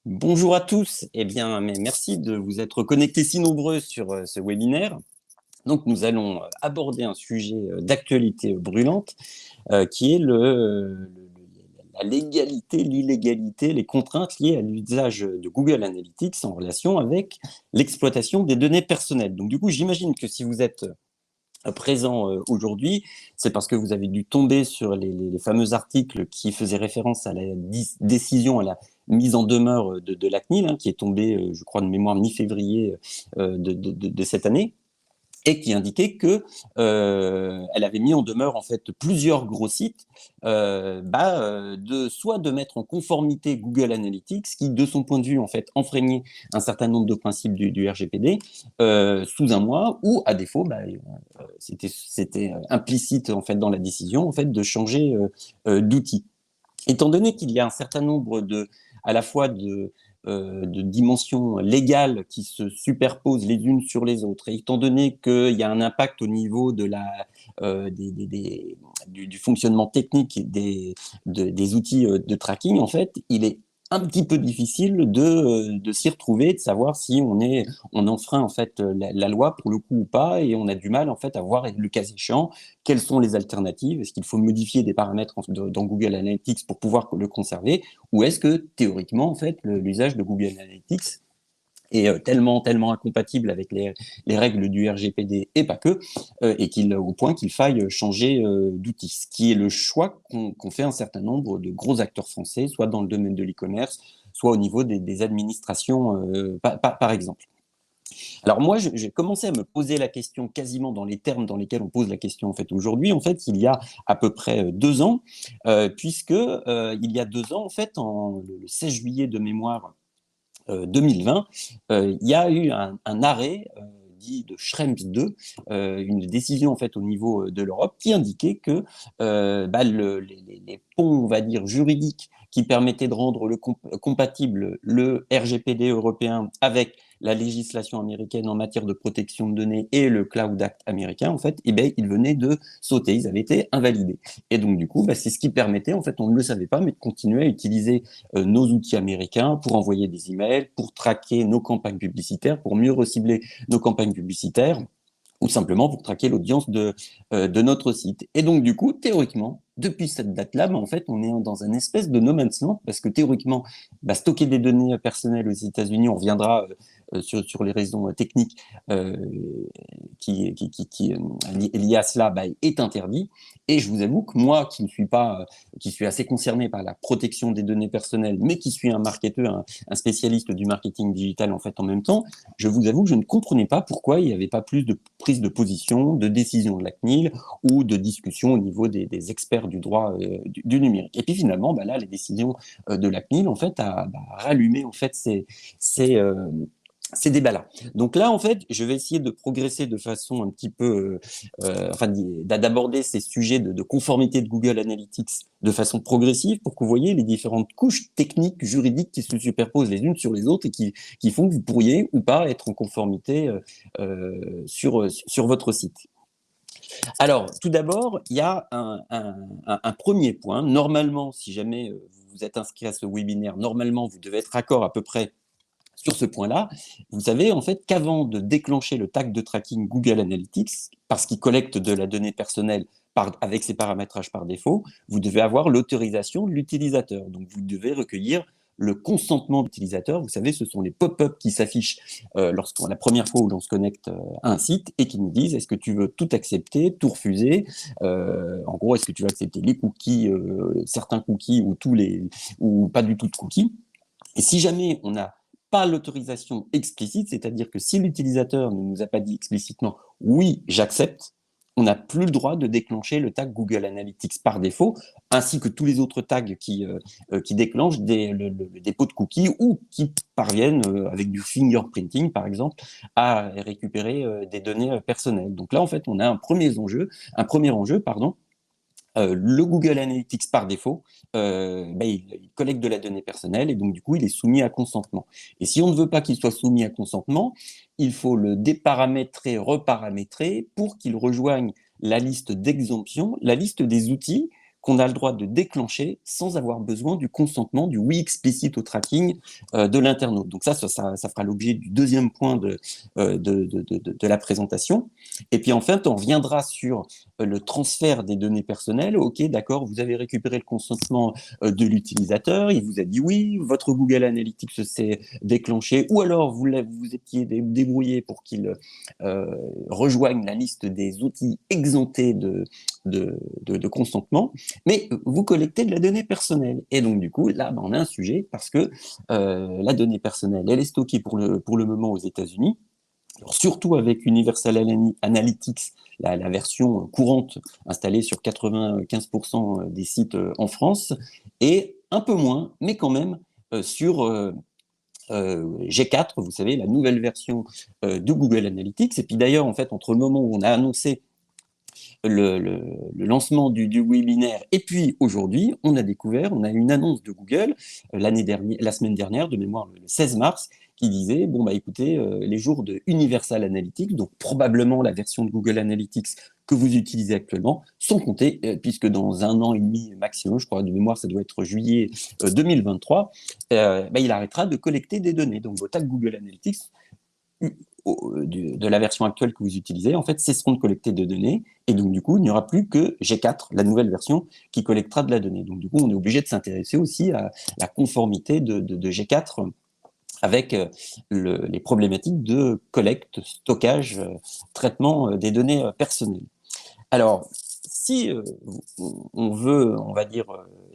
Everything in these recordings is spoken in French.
Bonjour à tous. Eh bien, merci de vous être connectés si nombreux sur ce webinaire. Donc, nous allons aborder un sujet d'actualité brûlante qui est la légalité, l'illégalité, les contraintes liées à l'usage de Google Analytics en relation avec l'exploitation des données personnelles. Donc, du coup, j'imagine que si vous êtes présent aujourd'hui, c'est parce que vous avez dû tomber sur les fameux articles qui faisaient référence à la décision, à la mise en demeure de la CNIL, hein, qui est tombée, je crois, de mémoire mi-février de cette année, et qui indiquait que elle avait mis en demeure en fait plusieurs gros sites de mettre en conformité Google Analytics qui de son point de vue en fait enfreignait un certain nombre de principes du RGPD sous un mois, ou à défaut c'était implicite en fait dans la décision en fait de changer d'outil. Étant donné qu'il y a un certain nombre à la fois de dimensions légales qui se superposent les unes sur les autres, et étant donné qu'il y a un impact au niveau du fonctionnement technique des outils de tracking, en fait, il est un petit peu difficile de s'y retrouver, de savoir si on enfreint en fait la loi pour le coup ou pas, et on a du mal en fait à voir le cas échéant quelles sont les alternatives. Est-ce qu'il faut modifier des paramètres dans Google Analytics pour pouvoir le conserver, ou est-ce que théoriquement en fait l'usage de Google Analytics est tellement incompatible avec les règles du RGPD et pas que, au point qu'il faille changer d'outil, ce qui est le choix qu'ont fait un certain nombre de gros acteurs français, soit dans le domaine de l'e-commerce, soit au niveau des administrations, par exemple. Alors moi, j'ai commencé à me poser la question quasiment dans les termes dans lesquels on pose la question en fait aujourd'hui. En fait, il y a à peu près 2 ans, puisque il y a 2 ans, en fait, le 16 juillet de mémoire 2020, il y a eu un arrêt dit de Schrems 2, une décision en fait au niveau de l'Europe qui indiquait que les ponts, on va dire, juridiques qui permettaient de rendre compatible le RGPD européen avec la législation américaine en matière de protection de données et le Cloud Act américain, en fait, eh bien, ils venaient de sauter, ils avaient été invalidés. Et donc, du coup, c'est ce qui permettait, en fait, on ne le savait pas, mais de continuer à utiliser nos outils américains pour envoyer des emails, pour traquer nos campagnes publicitaires, pour mieux recibler nos campagnes publicitaires, ou simplement pour traquer l'audience de notre site. Et donc, du coup, théoriquement, depuis cette date-là, en fait, on est dans un espèce de no man's land, parce que théoriquement, stocker des données personnelles aux États-Unis, on reviendra sur les raisons techniques euh, qui liées à cela, est interdit. Et je vous avoue que moi, qui suis assez concerné par la protection des données personnelles, mais qui suis un marketeur, un spécialiste du marketing digital en fait en même temps, je vous avoue que je ne comprenais pas pourquoi il n'y avait pas plus de prise de position, de décision de la CNIL ou de discussion au niveau des experts du droit du numérique. Et puis finalement, là, les décisions de la CNIL en fait a rallumé en fait ces, euh, ces débats-là. Donc là, en fait, je vais essayer de progresser de façon un petit peu, d'aborder ces sujets de conformité de Google Analytics de façon progressive pour que vous voyez les différentes couches techniques, juridiques qui se superposent les unes sur les autres et qui font que vous pourriez ou pas être en conformité sur votre site. Alors, tout d'abord, il y a un premier point. Normalement, si jamais vous êtes inscrit à ce webinaire, normalement, vous devez être d'accord à peu près sur ce point-là. Vous savez en fait qu'avant de déclencher le tag de tracking Google Analytics, parce qu'il collecte de la donnée personnelle avec ses paramétrages par défaut, vous devez avoir l'autorisation de l'utilisateur. Donc vous devez recueillir le consentement de l'utilisateur. Vous savez, ce sont les pop-up qui s'affichent la première fois où l'on se connecte à un site et qui nous disent est-ce que tu veux tout accepter, tout refuser. En gros, est-ce que tu veux accepter les cookies, certains cookies ou pas du tout de cookies. Et si jamais on n'a pas l'autorisation explicite, c'est-à-dire que si l'utilisateur ne nous a pas dit explicitement oui, j'accepte, on n'a plus le droit de déclencher le tag Google Analytics par défaut, ainsi que tous les autres tags qui déclenchent le dépôt de cookies ou qui parviennent, avec du fingerprinting par exemple, à récupérer des données personnelles. Donc là, en fait, on a un premier enjeu, pardon, le Google Analytics par défaut, il collecte de la donnée personnelle et donc du coup il est soumis à consentement. Et si on ne veut pas qu'il soit soumis à consentement, il faut le déparamétrer, reparamétrer pour qu'il rejoigne la liste d'exemptions, la liste des outils qu'on a le droit de déclencher sans avoir besoin du consentement, du oui explicite au tracking de l'internaute. Donc ça fera l'objet du deuxième point de la présentation. Et puis en fait, on reviendra sur le transfert des données personnelles. OK, d'accord, vous avez récupéré le consentement de l'utilisateur, il vous a dit oui, votre Google Analytics s'est déclenché, ou alors vous étiez débrouillé pour qu'il rejoigne la liste des outils exemptés de consentement, mais vous collectez de la donnée personnelle. Et donc, du coup, là, on a un sujet parce que la donnée personnelle, elle est stockée pour le moment aux États-Unis. Alors, surtout avec Universal Analytics, la version courante installée sur 95% des sites en France, et un peu moins, mais quand même, sur G4, vous savez, la nouvelle version de Google Analytics. Et puis d'ailleurs, en fait, entre le moment où on a annoncé le lancement du webinaire et puis aujourd'hui, on a une annonce de Google la semaine dernière, de mémoire le 16 mars, qui disait, bon, bah écoutez, les jours de Universal Analytics, donc probablement la version de Google Analytics que vous utilisez actuellement, sont comptés, puisque dans 1 an et demi maximum, je crois de mémoire, ça doit être juillet 2023, il arrêtera de collecter des données. Donc vos tags Google Analytics de la version actuelle que vous utilisez, en fait, cesseront de collecter de données, et donc du coup, il n'y aura plus que G4, la nouvelle version, qui collectera de la donnée. Donc du coup, on est obligé de s'intéresser aussi à la conformité de G4 avec les problématiques de collecte, stockage, traitement des données personnelles. Alors, si on veut, on va dire,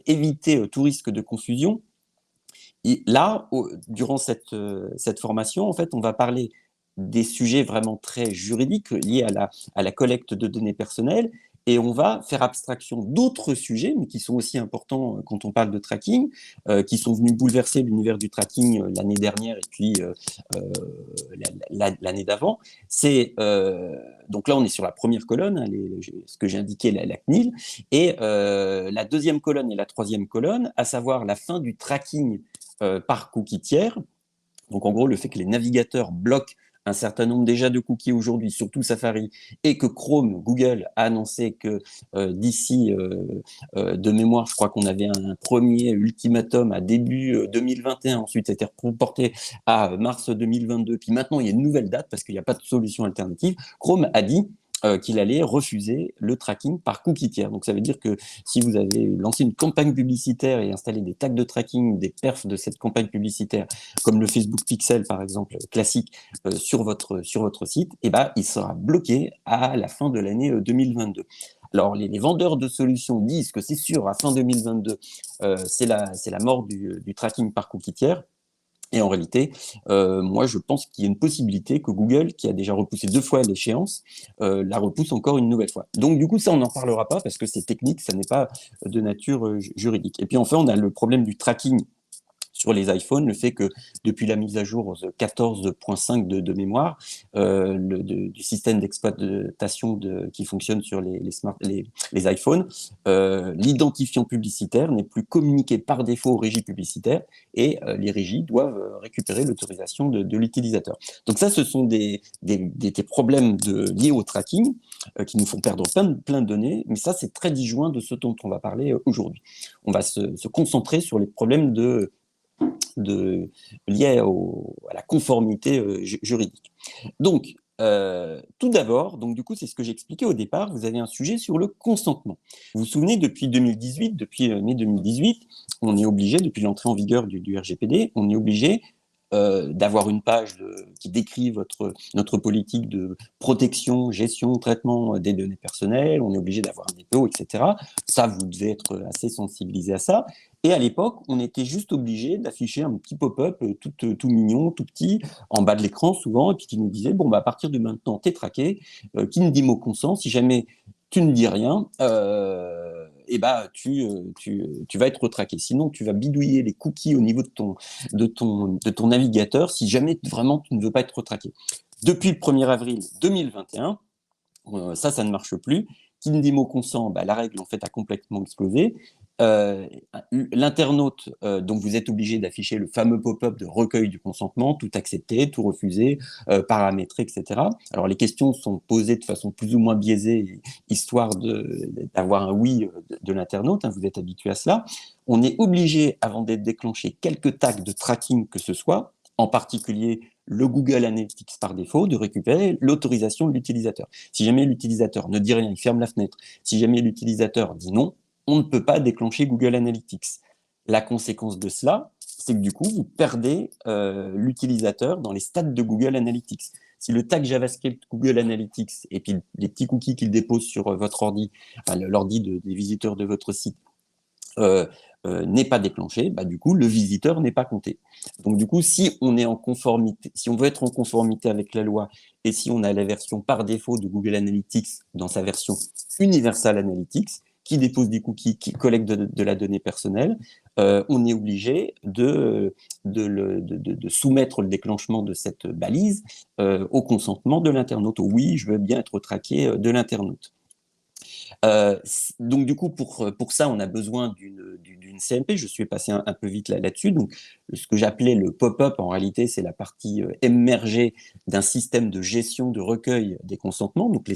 éviter tout risque de confusion, et là, durant cette formation, en fait, on va parler des sujets vraiment très juridiques liés à la collecte de données personnelles, et on va faire abstraction d'autres sujets, mais qui sont aussi importants quand on parle de tracking, qui sont venus bouleverser l'univers du tracking l'année dernière et puis l'année d'avant. Donc là, on est sur la première colonne, hein, ce que j'ai indiqué, la CNIL, et la deuxième colonne et la troisième colonne, à savoir la fin du tracking par cookies tiers. Donc en gros, le fait que les navigateurs bloquent un certain nombre déjà de cookies aujourd'hui, surtout Safari, et que Chrome, Google a annoncé que d'ici, de mémoire, je crois qu'on avait un premier ultimatum à début 2021, ensuite ça a été reporté à mars 2022, puis maintenant il y a une nouvelle date parce qu'il n'y a pas de solution alternative. Chrome a dit qu'il allait refuser le tracking par cookie tiers. Donc ça veut dire que si vous avez lancé une campagne publicitaire et installé des tags de tracking, des perfs de cette campagne publicitaire, comme le Facebook Pixel par exemple, classique, sur votre site, eh ben, il sera bloqué à la fin de l'année 2022. Alors, les vendeurs de solutions disent que c'est sûr, à fin 2022, c'est la mort du tracking par cookie tiers. Et en réalité, moi, je pense qu'il y a une possibilité que Google, qui a déjà repoussé 2 fois l'échéance, la repousse encore une nouvelle fois. Donc, du coup, ça, on n'en parlera pas parce que c'est technique, ça n'est pas de nature juridique. Et puis, enfin, on a le problème du tracking sur les iPhones, le fait que depuis la mise à jour 14.5 de mémoire, du système d'exploitation qui fonctionne sur les iPhones, l'identifiant publicitaire n'est plus communiqué par défaut aux régies publicitaires et les régies doivent récupérer l'autorisation de l'utilisateur. Donc ça, ce sont des problèmes liés au tracking qui nous font perdre plein de données, mais ça, c'est très disjoint de ce dont on va parler aujourd'hui. On va se concentrer sur les problèmes liées à la conformité juridique. Donc, tout d'abord, donc du coup, c'est ce que j'expliquais au départ, vous avez un sujet sur le consentement. Vous vous souvenez, depuis 2018, depuis mai 2018, on est obligé, depuis l'entrée en vigueur du RGPD, on est obligé d'avoir une page qui décrit notre politique de protection, gestion, traitement des données personnelles, on est obligé d'avoir un DPO, etc. Ça, vous devez être assez sensibilisé à ça. Et à l'époque, on était juste obligé d'afficher un petit pop-up tout mignon, tout petit, en bas de l'écran souvent, et puis qui nous disait, bon, bah, à partir de maintenant, t'es traqué, qui ne dit mot consent, si jamais tu ne dis rien, et bah, tu vas être traqué. Sinon, tu vas bidouiller les cookies au niveau de ton navigateur si jamais vraiment tu ne veux pas être traqué. Depuis le 1er avril 2021, ça ne marche plus. Qui ne dit mot consent, bah, la règle en fait a complètement explosé. euh, l'internaute, donc vous êtes obligé d'afficher le fameux pop-up de recueil du consentement, tout accepter, tout refuser, paramétrer, etc. Alors les questions sont posées de façon plus ou moins biaisée, histoire d'avoir un oui de l'internaute, hein, vous êtes habitué à cela. On est obligé, avant d'être déclenché, quelques tags de tracking que ce soit, en particulier le Google Analytics par défaut, de récupérer l'autorisation de l'utilisateur. Si jamais l'utilisateur ne dit rien, il ferme la fenêtre. Si jamais l'utilisateur dit non, on ne peut pas déclencher Google Analytics. La conséquence de cela, c'est que du coup, vous perdez l'utilisateur dans les stats de Google Analytics. Si le tag JavaScript Google Analytics et puis les petits cookies qu'il dépose sur votre ordi, enfin l'ordi des visiteurs de votre site, euh, n'est pas déclenché, bah, du coup, le visiteur n'est pas compté. Donc, du coup, si on est en conformité, si on veut être en conformité avec la loi et si on a la version par défaut de Google Analytics dans sa version Universal Analytics, qui dépose des cookies, qui collecte de la donnée personnelle, on est obligé de soumettre le déclenchement de cette balise au consentement de l'internaute. Oui, je veux bien être traqué de l'internaute. Donc du coup, pour ça, on a besoin d'une CMP. Je suis passé un peu vite là-dessus. Donc, ce que j'appelais le pop-up, en réalité, c'est la partie émergée d'un système de gestion de recueil des consentements. Donc, les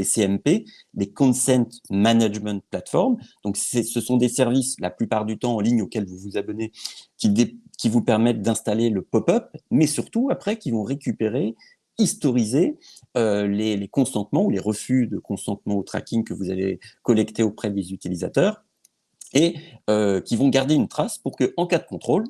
CMP, les Consent Management Platform. Donc, ce sont des services, la plupart du temps en ligne, auxquels vous vous abonnez, qui vous permettent d'installer le pop-up, mais surtout, après, qui vont récupérer, historiser les consentements ou les refus de consentement au tracking que vous avez collectés auprès des utilisateurs et qui vont garder une trace pour que, en cas de contrôle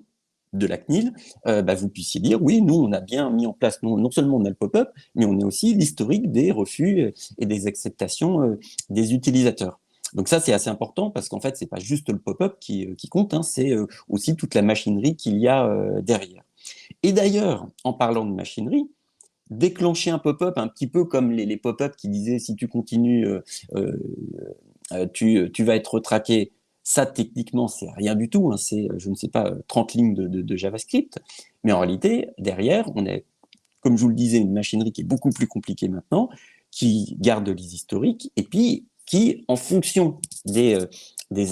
de la CNIL, bah, vous puissiez dire oui, nous, on a bien mis en place, non seulement on a le pop-up, mais on a aussi l'historique des refus et des acceptations des utilisateurs. Donc ça, c'est assez important parce qu'en fait, c'est pas juste le pop-up qui compte, hein, c'est aussi toute la machinerie qu'il y a derrière. Et d'ailleurs, en parlant de machinerie, déclencher un pop-up un petit peu comme les pop-up qui disaient si tu continues, euh, tu vas être traqué. Ça, techniquement, c'est rien du tout. Hein, c'est, je ne sais pas, 30 lignes de JavaScript. Mais en réalité, derrière, on est, comme je vous le disais, une machinerie qui est beaucoup plus compliquée maintenant, qui garde les historiques et puis qui, en fonction des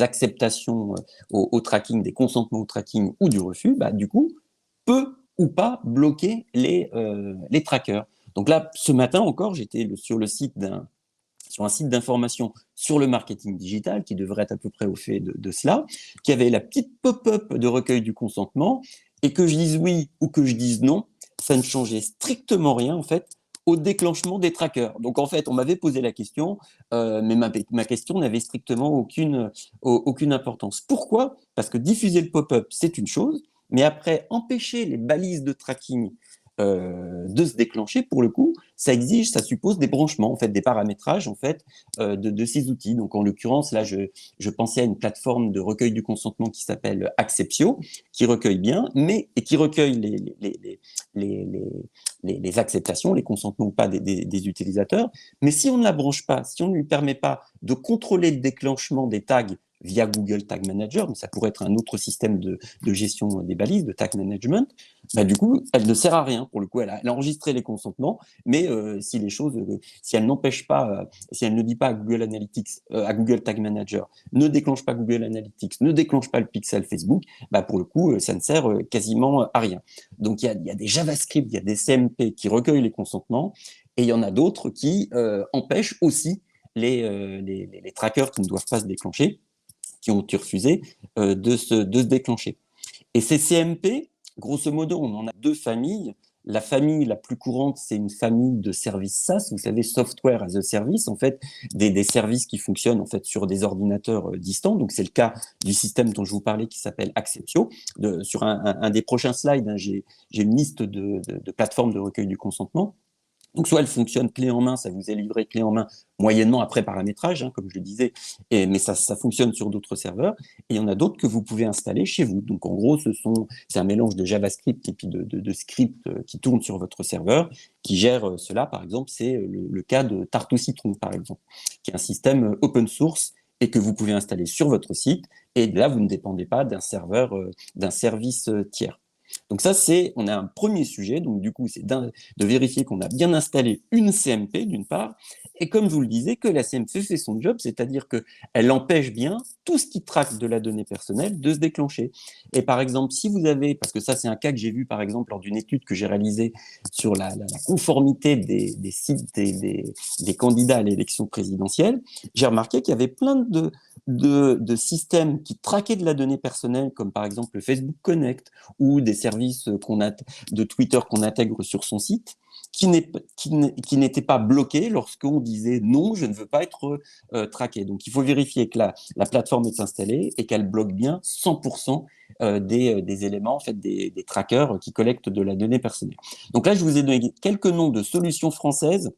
acceptations au tracking, des consentements au tracking ou du refus, bah, du coup, peut ou pas bloquer les trackers. Donc là, ce matin encore, j'étais sur un site d'information sur le marketing digital, qui devrait être à peu près au fait de cela, qui avait la petite pop-up de recueil du consentement, et que je dise oui ou que je dise non, ça ne changeait strictement rien, en fait, au déclenchement des trackers. Donc, en fait, on m'avait posé la question, mais ma question n'avait strictement aucune importance. Pourquoi? Parce que diffuser le pop-up, c'est une chose, mais après, empêcher les balises de tracking de se déclencher, pour le coup, ça suppose des branchements, en fait, des paramétrages, en fait, de ces outils. Donc, en l'occurrence, là, je pensais à une plateforme de recueil du consentement qui s'appelle Acceptio, qui recueille bien, mais et qui recueille les, les acceptations, les consentements ou pas des utilisateurs. Mais si on ne la branche pas, si on ne lui permet pas de contrôler le déclenchement des tags via Google Tag Manager, mais ça pourrait être un autre système de gestion des balises, de tag management, bah, du coup, elle ne sert à rien. Pour le coup, elle a enregistré les consentements, mais si elle n'empêche pas, si elle ne dit pas à Google Analytics, à Google Tag Manager, ne déclenche pas Google Analytics, ne déclenche pas le pixel Facebook, bah, pour le coup, ça ne sert quasiment à rien. Donc, il y a des JavaScript, il y a des CMP qui recueillent les consentements, et il y en a d'autres qui empêchent aussi les trackers qui ne doivent pas se déclencher, qui ont refusé de se déclencher. Et ces CMP, grosso modo, on en a deux familles. La famille la plus courante, c'est une famille de services SaaS, vous savez, Software as a Service, en fait, des services qui fonctionnent en fait sur des ordinateurs distants. Donc, c'est le cas du système dont je vous parlais qui s'appelle Acceptio. Sur un des prochains slides, hein, j'ai une liste de plateformes de recueil du consentement. Donc, soit elle fonctionne clé en main, ça vous est livré clé en main, moyennement après paramétrage, hein, comme je le disais, mais ça fonctionne sur d'autres serveurs. Et il y en a d'autres que vous pouvez installer chez vous. Donc, en gros, c'est un mélange de JavaScript et puis de scripts qui tournent sur votre serveur, qui gère cela. Par exemple, c'est le cas de Tarte au citron, par exemple, qui est un système open source et que vous pouvez installer sur votre site. Et là, vous ne dépendez pas d'un serveur, d'un service tiers. Donc ça, on a un premier sujet. Donc du coup, c'est de vérifier qu'on a bien installé une CMP d'une part, et comme je vous le disais, que la CMP fait son job, c'est-à-dire qu'elle empêche bien tout ce qui traque de la donnée personnelle de se déclencher. Et par exemple, si vous avez, parce que ça c'est un cas que j'ai vu par exemple lors d'une étude que j'ai réalisée sur la conformité des sites des candidats à l'élection présidentielle, j'ai remarqué qu'il y avait plein de systèmes qui traquaient de la donnée personnelle, comme par exemple le Facebook Connect ou des services de Twitter qu'on intègre sur son site, qui n'étaient pas bloqués lorsqu'on disait non, je ne veux pas être traqué. Donc il faut vérifier que la plateforme est installée et qu'elle bloque bien 100% des éléments, en fait, des trackers qui collectent de la donnée personnelle. Donc là, je vous ai donné quelques noms de solutions françaises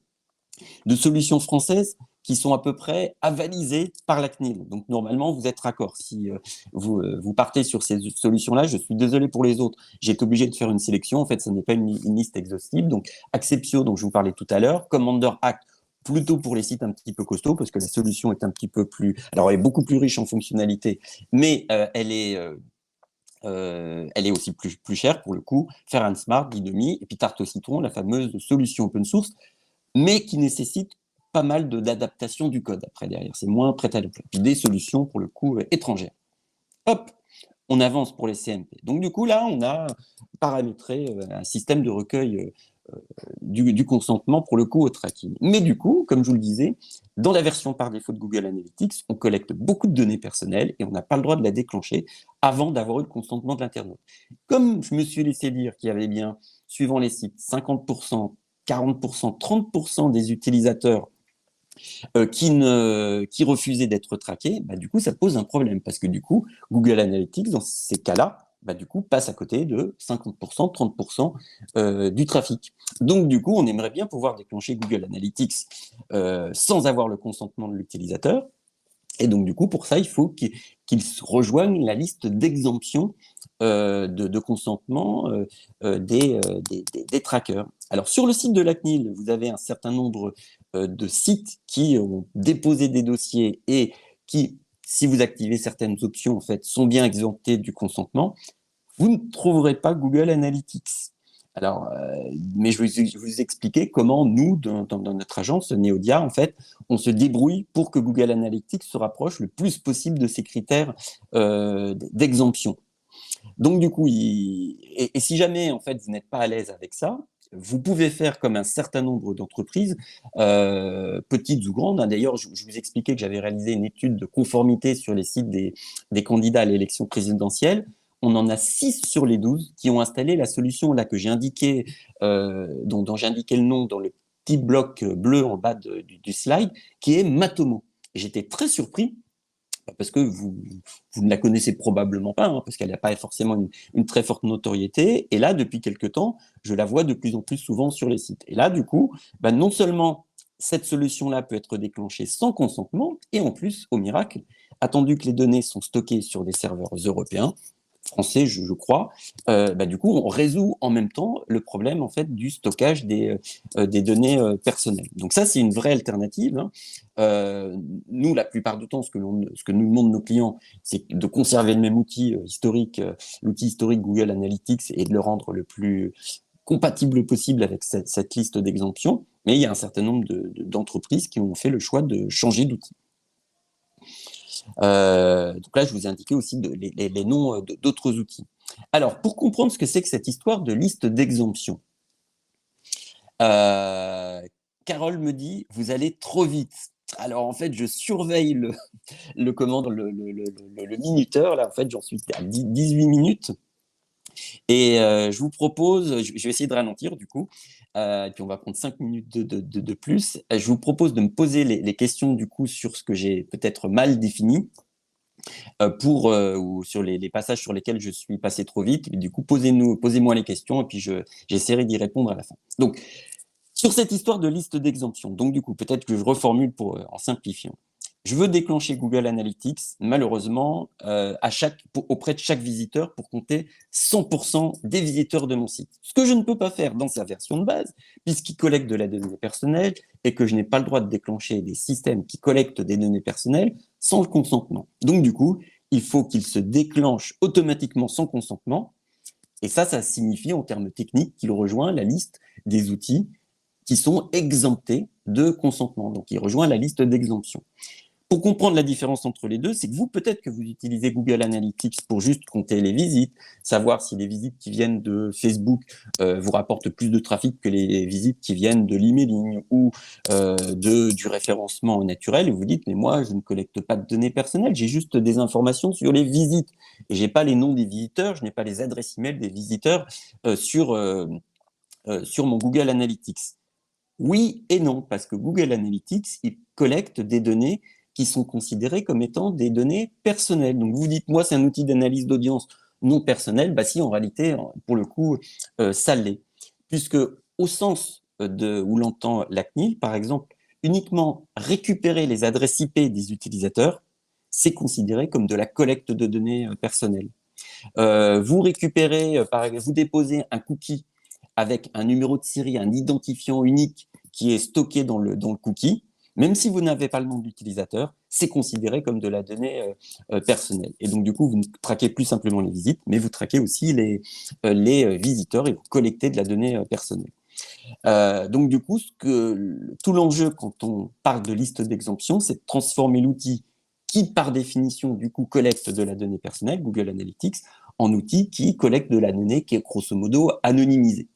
qui sont à peu près avalisées par la CNIL. Donc normalement, vous êtes raccord. Si vous partez sur ces solutions-là, je suis désolé pour les autres. J'ai été obligé de faire une sélection. En fait, ce n'est pas une liste exhaustive. Donc Acceptio, dont je vous parlais tout à l'heure, Commander Hack, plutôt pour les sites un petit peu costauds, parce que la solution est un petit peu plus... Alors, elle est beaucoup plus riche en fonctionnalités, mais elle est aussi plus chère pour le coup. Faire un Smart, Didomi, et puis Tarte au citron, la fameuse solution open source, mais qui nécessite pas mal d'adaptation du code après derrière. C'est moins prêt à l'emploi. Des solutions pour le coup étrangères. Hop, on avance pour les CMP. Donc du coup là, on a paramétré un système de recueil du consentement pour le coup au tracking. Mais du coup, comme je vous le disais, dans la version par défaut de Google Analytics, on collecte beaucoup de données personnelles et on n'a pas le droit de la déclencher avant d'avoir eu le consentement de l'internaute. Comme je me suis laissé dire qu'il y avait bien, suivant les sites, 50%, 40%, 30% des utilisateurs qui refusaient d'être traqués, bah, du coup, ça pose un problème parce que du coup, Google Analytics, dans ces cas-là, bah, du coup, passe à côté de 50%, 30% du trafic. Donc, du coup, on aimerait bien pouvoir déclencher Google Analytics sans avoir le consentement de l'utilisateur. Et donc, du coup, pour ça, il faut qu'ils rejoignent la liste d'exemptions de consentement des trackers. Alors, sur le site de la CNIL, vous avez un certain nombre de sites qui ont déposé des dossiers et qui, si vous activez certaines options, en fait, sont bien exemptés du consentement. Vous ne trouverez pas Google Analytics. Alors, mais je vais vous expliquer comment nous, dans notre agence Neodia, en fait, on se débrouille pour que Google Analytics se rapproche le plus possible de ces critères d'exemption. Donc, du coup, et si jamais, en fait, vous n'êtes pas à l'aise avec ça, vous pouvez faire comme un certain nombre d'entreprises, petites ou grandes. D'ailleurs, je vous expliquais que j'avais réalisé une étude de conformité sur les sites des candidats à l'élection présidentielle. On en a 6 sur les 12 qui ont installé la solution là que j'ai indiquée, dont j'ai indiqué le nom dans le petit bloc bleu en bas du slide, qui est Matomo. J'étais très surpris parce que vous ne la connaissez probablement pas, hein, parce qu'elle n'a pas forcément une très forte notoriété. Et là, depuis quelques temps, je la vois de plus en plus souvent sur les sites. Et là, du coup, bah, non seulement cette solution-là peut être déclenchée sans consentement, et en plus, au miracle, attendu que les données sont stockées sur des serveurs européens, français, je crois, bah, du coup, on résout en même temps le problème en fait du stockage des données personnelles. Donc ça, c'est une vraie alternative. Hein. Nous, la plupart du temps, ce que nous demandent nos clients, c'est de conserver le même outil historique, l'outil historique Google Analytics, et de le rendre le plus compatible possible avec cette liste d'exemptions. Mais il y a un certain nombre d'entreprises qui ont fait le choix de changer d'outil. Donc là, je vous ai indiqué aussi les noms d'autres outils. Alors, pour comprendre ce que c'est que cette histoire de liste d'exemption, Carole me dit, vous allez trop vite. Alors, en fait, je surveille le minuteur. Là, en fait, j'en suis à 18 minutes. Et je vous propose, je vais essayer de ralentir du coup, et puis on va prendre 5 minutes de plus. Je vous propose de me poser les questions du coup sur ce que j'ai peut-être mal défini. Ou sur les passages sur lesquels je suis passé trop vite. Et du coup, posez-moi les questions et puis j'essaierai d'y répondre à la fin. Donc, sur cette histoire de liste d'exemption, donc du coup, peut-être que je reformule en simplifiant. Je veux déclencher Google Analytics, malheureusement, auprès de chaque visiteur pour compter 100% des visiteurs de mon site. Ce que je ne peux pas faire dans sa version de base, puisqu'il collecte de la donnée personnelle et que je n'ai pas le droit de déclencher des systèmes qui collectent des données personnelles sans le consentement. Donc du coup, il faut qu'il se déclenche automatiquement sans consentement Et ça signifie en termes techniques qu'il rejoint la liste des outils qui sont exemptés de consentement. Donc, il rejoint la liste d'exemption. Pour comprendre la différence entre les deux, c'est que vous, peut-être que vous utilisez Google Analytics pour juste compter les visites, savoir si les visites qui viennent de Facebook vous rapportent plus de trafic que les visites qui viennent de l'emailing ou du référencement naturel. Et vous dites, mais moi, je ne collecte pas de données personnelles, j'ai juste des informations sur les visites. Et je n'ai pas les noms des visiteurs, je n'ai pas les adresses email des visiteurs sur mon Google Analytics. Oui et non, parce que Google Analytics, il collecte des données qui sont considérées comme étant des données personnelles. Donc vous dites, moi, c'est un outil d'analyse d'audience non personnel. Bah si, en réalité, pour le coup, ça l'est. Puisque au sens où l'entend la CNIL, par exemple, uniquement récupérer les adresses IP des utilisateurs, c'est considéré comme de la collecte de données personnelles. Vous récupérez, vous déposez un cookie avec un numéro de série, un identifiant unique qui est stocké dans le cookie, même si vous n'avez pas le nom de l'utilisateur, c'est considéré comme de la donnée personnelle. Et donc, du coup, vous ne traquez plus simplement les visites, mais vous traquez aussi les visiteurs et vous collectez de la donnée personnelle. Donc, du coup, tout l'enjeu quand on parle de liste d'exemption, c'est de transformer l'outil qui, par définition, du coup, collecte de la donnée personnelle, Google Analytics, en outil qui collecte de la donnée qui est grosso modo anonymisée.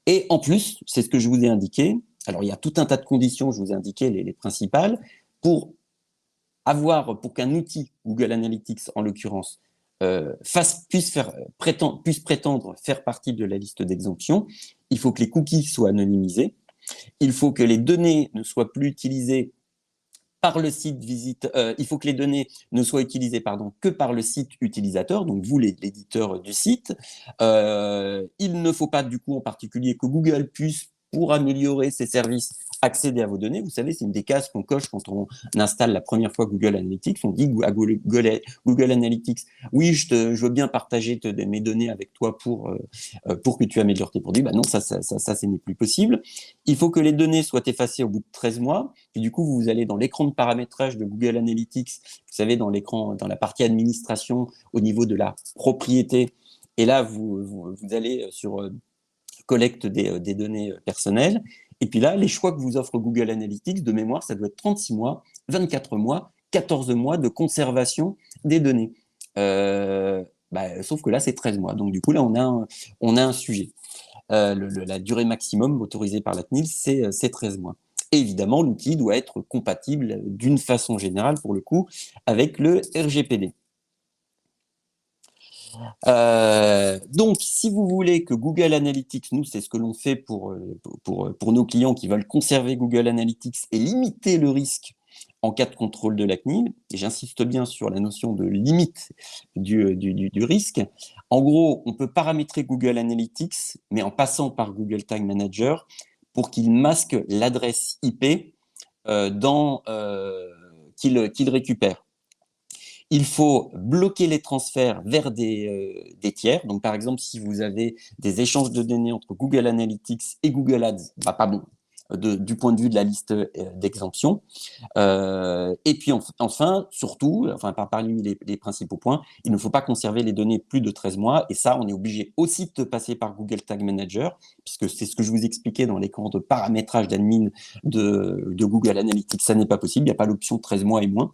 Et en plus, c'est ce que je vous ai indiqué, alors il y a tout un tas de conditions, je vous ai indiqué les principales, pour qu'un outil, Google Analytics en l'occurrence, puisse prétendre faire partie de la liste d'exemption, il faut que les cookies soient anonymisés, il faut que les données ne soient plus utilisées par le site visite, il faut que les données ne soient utilisées que par le site utilisateur, donc vous l'éditeur du site. Il ne faut pas du coup en particulier que Google puisse, pour améliorer ses services, accéder à vos données. Vous savez, c'est une des cases qu'on coche quand on installe la première fois Google Analytics. On dit à Google Analytics, oui, je veux bien partager mes données avec toi pour que tu améliores tes produits. Bah non, ça ce n'est plus possible. Il faut que les données soient effacées au bout de 13 mois. Puis du coup, vous allez dans l'écran de paramétrage de Google Analytics, vous savez, dans la partie administration, au niveau de la propriété. Et là, vous allez sur collecte des données personnelles. Et puis là, les choix que vous offre Google Analytics, de mémoire, ça doit être 36 mois, 24 mois, 14 mois de conservation des données. Sauf que là, c'est 13 mois. Donc, du coup, là, on a un sujet. La durée maximum autorisée par la CNIL, c'est 13 mois. Et évidemment, l'outil doit être compatible d'une façon générale, pour le coup, avec le RGPD. Donc, si vous voulez que Google Analytics, nous, c'est ce que l'on fait pour nos clients qui veulent conserver Google Analytics et limiter le risque en cas de contrôle de la CNIL, et j'insiste bien sur la notion de limite du risque. En gros, on peut paramétrer Google Analytics, mais en passant par Google Tag Manager, pour qu'il masque l'adresse IP qu'il récupère. Il faut bloquer les transferts vers des tiers. Donc, par exemple, si vous avez des échanges de données entre Google Analytics et Google Ads, pas bon du point de vue de la liste d'exemption. Et puis, enfin, surtout, parmi les principaux points, il ne faut pas conserver les données plus de 13 mois. Et ça, on est obligé aussi de passer par Google Tag Manager, puisque c'est ce que je vous expliquais dans l'écran de paramétrage d'admin de Google Analytics. Ça n'est pas possible. Il n'y a pas l'option 13 mois et moins.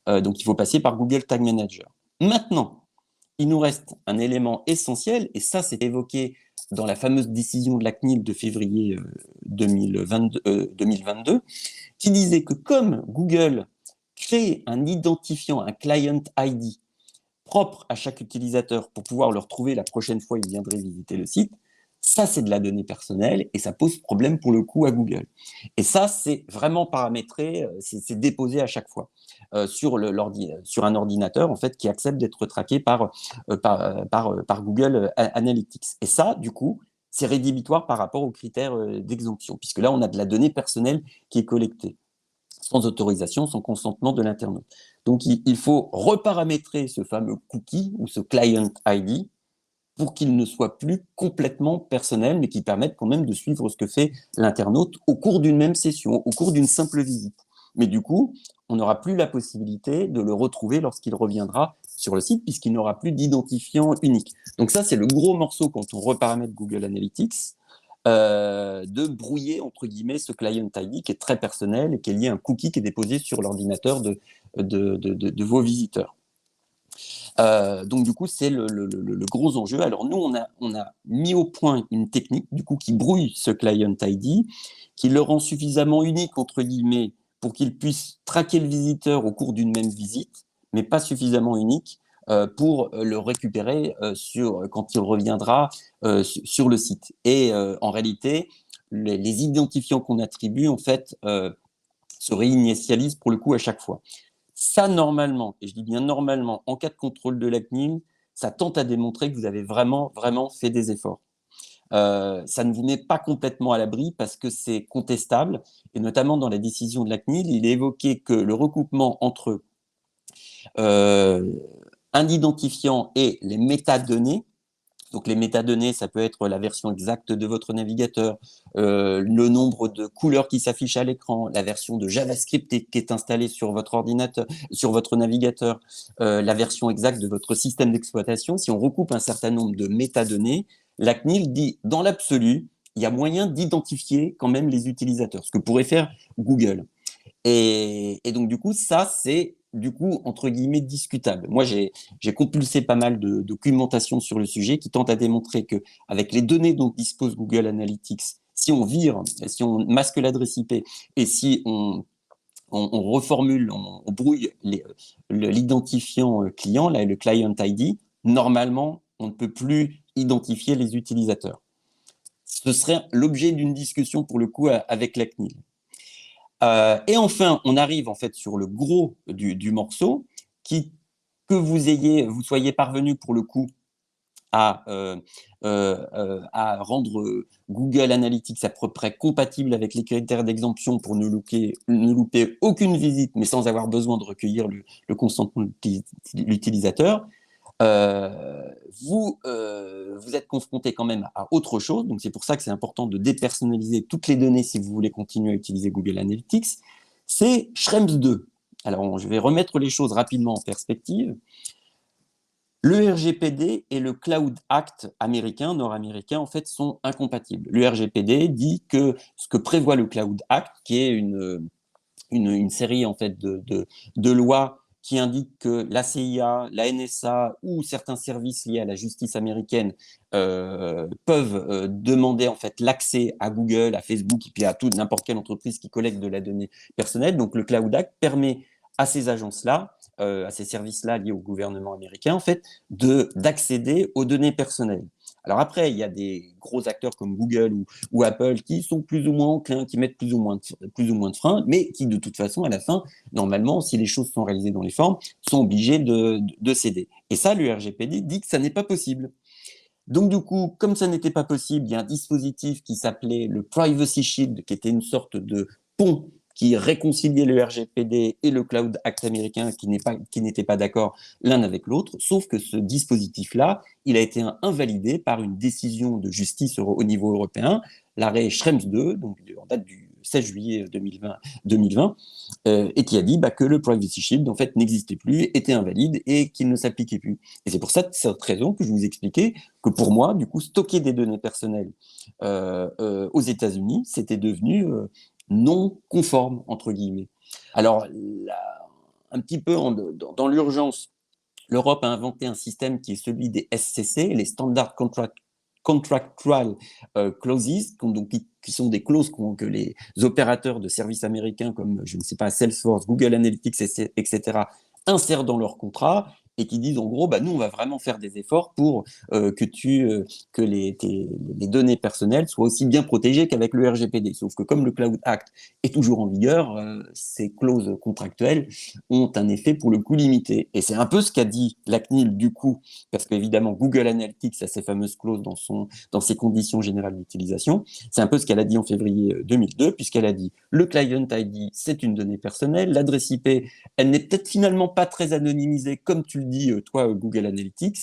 Donc, il faut passer par Google Tag Manager. Maintenant, il nous reste un élément essentiel, et ça, c'est évoqué dans la fameuse décision de la CNIL de février 2022, qui disait que comme Google crée un identifiant, un client ID propre à chaque utilisateur pour pouvoir le retrouver la prochaine fois il viendrait visiter le site, ça, c'est de la donnée personnelle et ça pose problème pour le coup à Google. Et ça, c'est vraiment paramétré, c'est déposé à chaque fois sur un ordinateur en fait qui accepte d'être traqué par Google Analytics. Et ça, du coup, c'est rédhibitoire par rapport aux critères d'exemption, puisque là, on a de la donnée personnelle qui est collectée sans autorisation, sans consentement de l'internaute. Donc, il faut reparamétrer ce fameux cookie ou ce client ID pour qu'il ne soit plus complètement personnel, mais qu'il permette quand même de suivre ce que fait l'internaute au cours d'une même session, au cours d'une simple visite. Mais du coup, on n'aura plus la possibilité de le retrouver lorsqu'il reviendra sur le site puisqu'il n'aura plus d'identifiant unique. Donc ça, c'est le gros morceau quand on reparamètre Google Analytics, de brouiller, entre guillemets, ce client ID qui est très personnel et qui est lié à un cookie qui est déposé sur l'ordinateur de vos visiteurs. Donc du coup, c'est le gros enjeu. Alors nous, on a mis au point une technique du coup qui brouille ce client ID, qui le rend suffisamment unique entre guillemets pour qu'il puisse traquer le visiteur au cours d'une même visite, mais pas suffisamment unique pour le récupérer quand il reviendra sur le site. Et en réalité, les identifiants qu'on attribue en fait se réinitialisent pour le coup à chaque fois. Ça, normalement, et je dis bien normalement, en cas de contrôle de la CNIL, ça tente à démontrer que vous avez vraiment, vraiment fait des efforts. Ça ne vous met pas complètement à l'abri parce que c'est contestable, et notamment dans la décision de la CNIL, il est évoqué que le recoupement entre un identifiant et les métadonnées, donc les métadonnées, ça peut être la version exacte de votre navigateur, le nombre de couleurs qui s'affichent à l'écran, la version de JavaScript qui est installée sur votre ordinateur, sur votre navigateur, la version exacte de votre système d'exploitation. Si on recoupe un certain nombre de métadonnées, la CNIL dit dans l'absolu, il y a moyen d'identifier quand même les utilisateurs, ce que pourrait faire Google. Et donc, du coup, ça, c'est, du coup, entre guillemets, discutable. Moi, j'ai compulsé pas mal de documentation sur le sujet qui tente à démontrer que, avec les données dont dispose Google Analytics, si on vire, si on masque l'adresse IP et si on reformule, on brouille l'identifiant client, là, le client ID, normalement, on ne peut plus identifier les utilisateurs. Ce serait l'objet d'une discussion, pour le coup, avec la CNIL. Et enfin, on arrive en fait sur le gros du morceau, que vous soyez parvenu pour le coup à rendre Google Analytics à peu près compatible avec les critères d'exemption pour ne louper aucune visite, mais sans avoir besoin de recueillir le consentement de l'utilisateur. Vous êtes confronté quand même à autre chose, donc c'est pour ça que c'est important de dépersonnaliser toutes les données si vous voulez continuer à utiliser Google Analytics, c'est Schrems 2. Alors, je vais remettre les choses rapidement en perspective. Le RGPD et le Cloud Act nord-américain, en fait, sont incompatibles. Le RGPD dit que ce que prévoit le Cloud Act, qui est une série en fait de lois qui indiquent que la CIA, la NSA ou certains services liés à la justice américaine peuvent demander en fait l'accès à Google, à Facebook et puis à n'importe quelle entreprise qui collecte de la donnée personnelle. Donc le Cloud Act permet à ces agences-là, à ces services-là liés au gouvernement américain, en fait, d'accéder aux données personnelles. Alors après, il y a des gros acteurs comme Google ou Apple qui sont plus ou moins enclins, qui mettent plus ou moins de freins, mais qui de toute façon, à la fin, normalement, si les choses sont réalisées dans les formes, sont obligés de céder. Et ça, le RGPD dit que ça n'est pas possible. Donc du coup, comme ça n'était pas possible, il y a un dispositif qui s'appelait le Privacy Shield, qui était une sorte de pont qui réconciliait le RGPD et le Cloud Act américain qui n'étaient pas d'accord l'un avec l'autre, sauf que ce dispositif-là, il a été invalidé par une décision de justice au niveau européen, l'arrêt Schrems 2, donc en date du 16 juillet 2020 et qui a dit que le Privacy Shield en fait n'existait plus, était invalide et qu'il ne s'appliquait plus. Et c'est pour cette raison que je vous expliquais que pour moi, du coup, stocker des données personnelles aux États-Unis, c'était devenu non conforme, entre guillemets. Alors, un petit peu dans l'urgence, l'Europe a inventé un système qui est celui des SCC, les Standard Contractual Clauses, qui sont des clauses que les opérateurs de services américains comme, je ne sais pas, Salesforce, Google Analytics, etc., insèrent dans leur contrat et qui disent en gros, nous, on va vraiment faire des efforts pour que les données personnelles soient aussi bien protégées qu'avec le RGPD. Sauf que comme le Cloud Act est toujours en vigueur, ces clauses contractuelles ont un effet pour le coup limité. Et c'est un peu ce qu'a dit la CNIL du coup, parce qu'évidemment Google Analytics a ces fameuses clauses dans ses conditions générales d'utilisation. C'est un peu ce qu'elle a dit en février 2002, puisqu'elle a dit le client ID, c'est une donnée personnelle, l'adresse IP, elle n'est peut-être finalement pas très anonymisée, comme tu le dis, toi, Google Analytics.